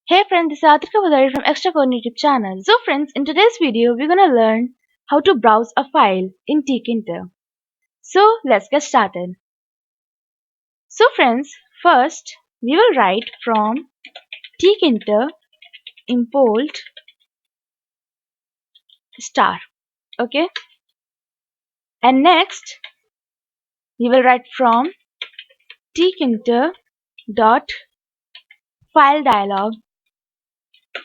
Hey friends, this is Adrika Bhadauria from Extra YouTube channel. So friends, in today's video, we're gonna learn how to browse a file in Tkinter. So let's get started. So friends, first we will write from Tkinter import star. Okay, and next we will write from Tkinter dot file dialog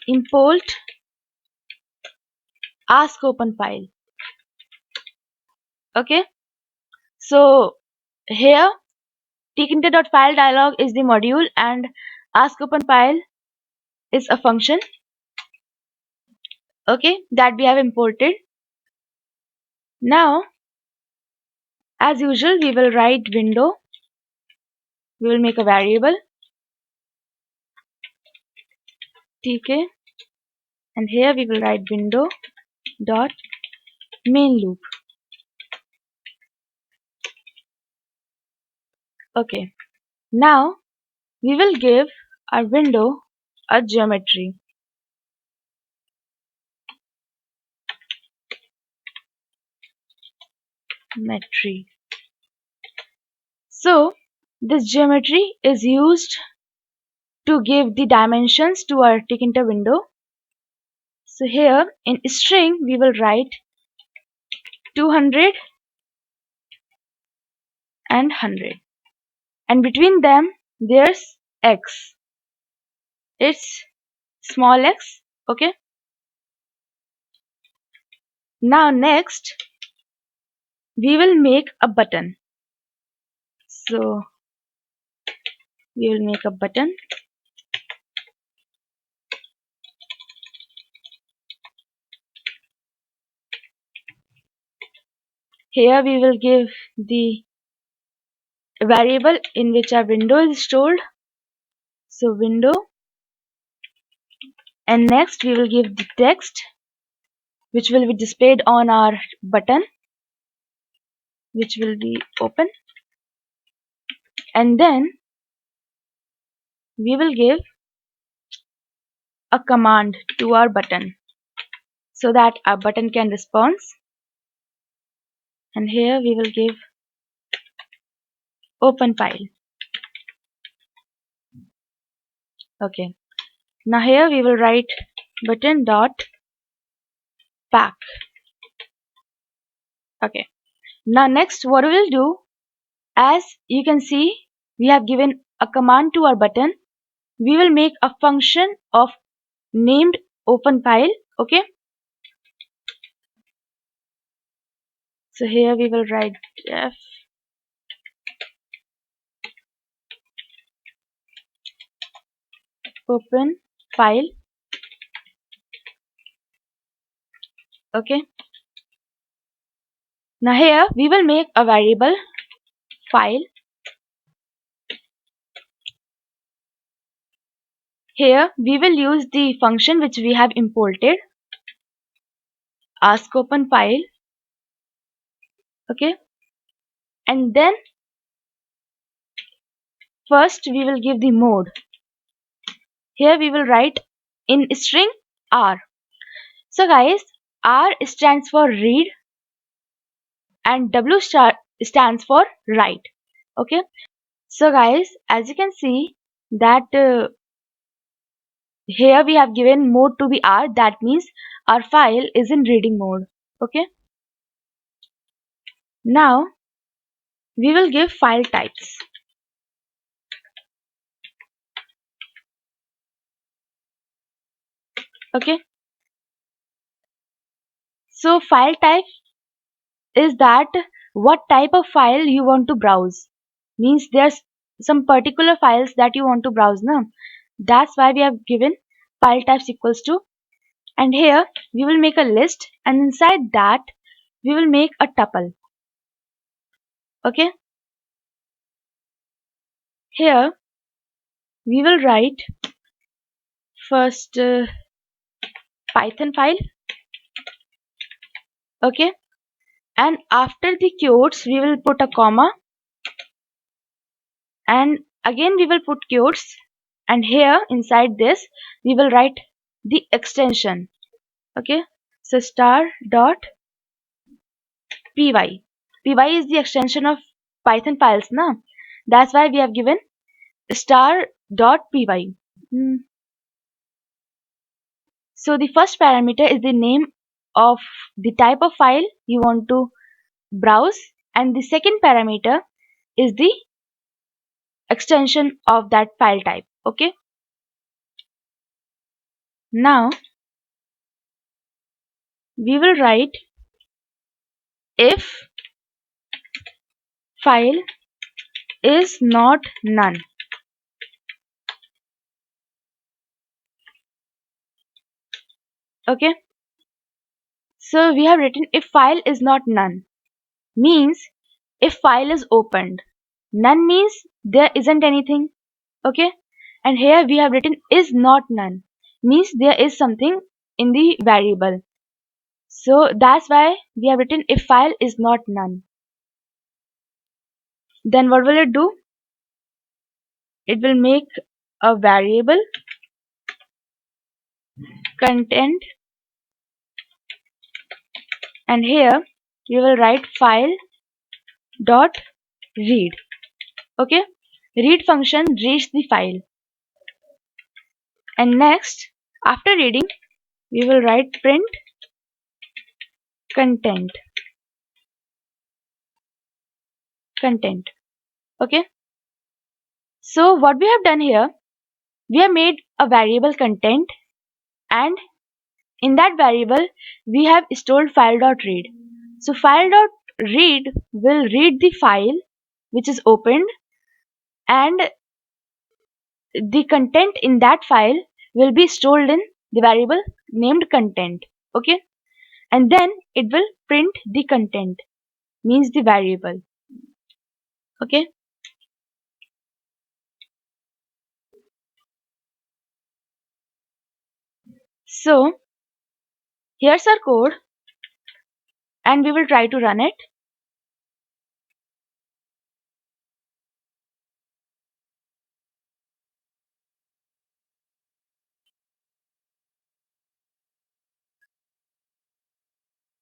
import askopenfile. Okay, so here Tkinter.file dialog is the module and askopenfile is a function, okay, that we have imported. Now as usual we will write window, we will make a variable tk, and here we will write window dot main loop. Okay, now we will give our window a geometry. So this geometry is used to give the dimensions to our Tkinter window. So here in string we will write 200 and 100, and between them there's x, it's small x. Okay, now next we will make a button. So we will make a button. Here we will give the variable in which our window is stored. So window, and next we will give the text which will be displayed on our button, which will be open, and then we will give a command to our button so that our button can respond. And here we will give open file. Okay, now here we will write button dot pack. Okay, now next what we will do, as you can see we have given a command to our button, we will make a function of named open file. Okay, so here we will write def open file. Okay, now here we will make a variable file. Here we will use the function which we have imported, askopenfile. Okay, and then first we will give the mode. Here we will write in string R. So guys, R stands for read and W stands for write. Okay, so guys, as you can see that here we have given mode to be R, that means our file is in reading mode. Okay, now we will give file types. Okay, so file type is that what type of file you want to browse, means there's some particular files that you want to browse now, that's why we have given file types equals to, and here we will make a list and inside that we will make a tuple. Okay, here we will write first Python file. Okay, and after the quotes we will put a comma, and again we will put quotes, and here inside this we will write the extension. Okay, so star dot py. Py is the extension of Python files, na? That's why we have given star dot py. Hmm. So the first parameter is the name of the type of file you want to browse, and the second parameter is the extension of that file type. Okay, now we will write if file is not none. Okay, so we have written if file is not none means if file is opened. None means there isn't anything. Okay, and here we have written is not none means there is something in the variable. So that's why we have written if file is not none. Then what will it do? It will make a variable content, and here we will write file dot read. Okay, read function reads the file, and next after reading we will write print content. Okay, so what we have done here, we have made a variable content, and in that variable we have stored file.read. So file.read will read the file which is opened, and the content in that file will be stored in the variable named content. Okay, and then it will print the content means the variable. Okay, so here's our code and we will try to run it.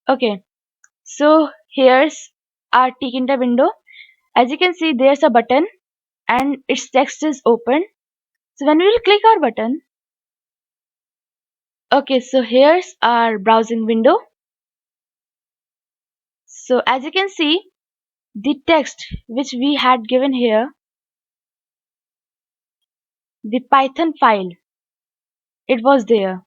Okay, so here's our Tkinter window. As you can see, there's a button and its text is open. So when we will click our button, okay, so here's our browsing window. So as you can see, the text which we had given here, the Python file, it was there.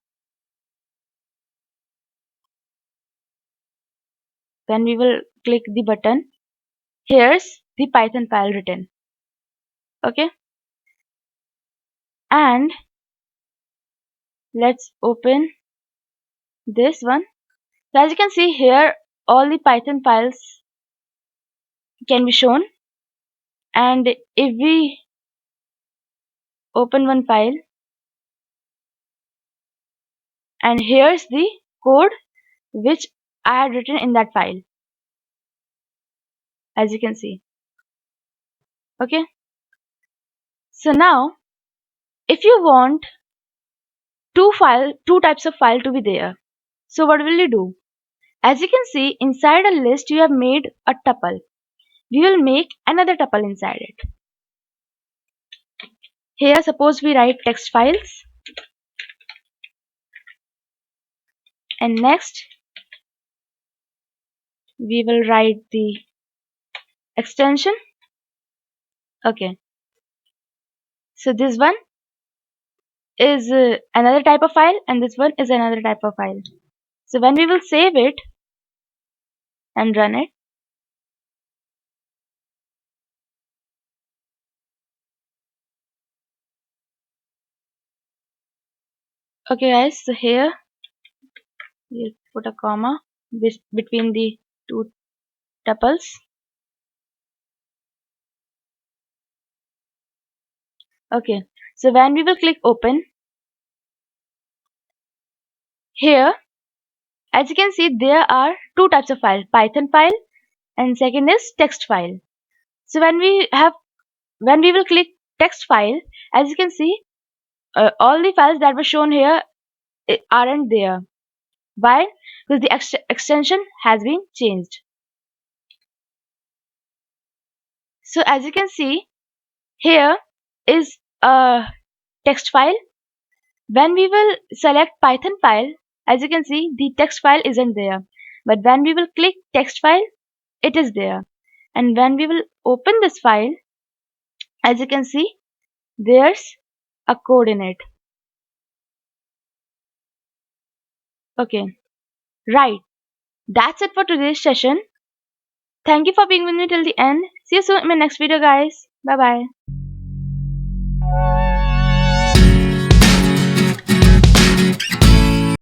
When we will click the button, here's the Python file written. Okay, and let's open this one. So as you can see here, all the Python files can be shown, and if we open one file, and here's the code which I had written in that file, as you can see. Okay, so now if you want two types of file to be there, so what will you do? As you can see, inside a list you have made a tuple. We will make another tuple inside it. Here suppose we write text files, and next we will write the extension. Okay, so this one is another type of file and this one is another type of file. So when we will save it and run it, okay guys, so here we'll put a comma between the two tuples. Okay, so when we will click open, here as you can see there are two types of file, Python file and second is text file. So when we will click text file, as you can see all the files that were shown here aren't there. Why? Because the extension has been changed. So as you can see, here is a text file. When we will select Python file, as you can see, the text file isn't there. But when we will click text file, it is there. And when we will open this file, as you can see, there's a code in it. Okay, right. That's it for today's session. Thank you for being with me till the end. See you soon in my next video, guys. Bye bye.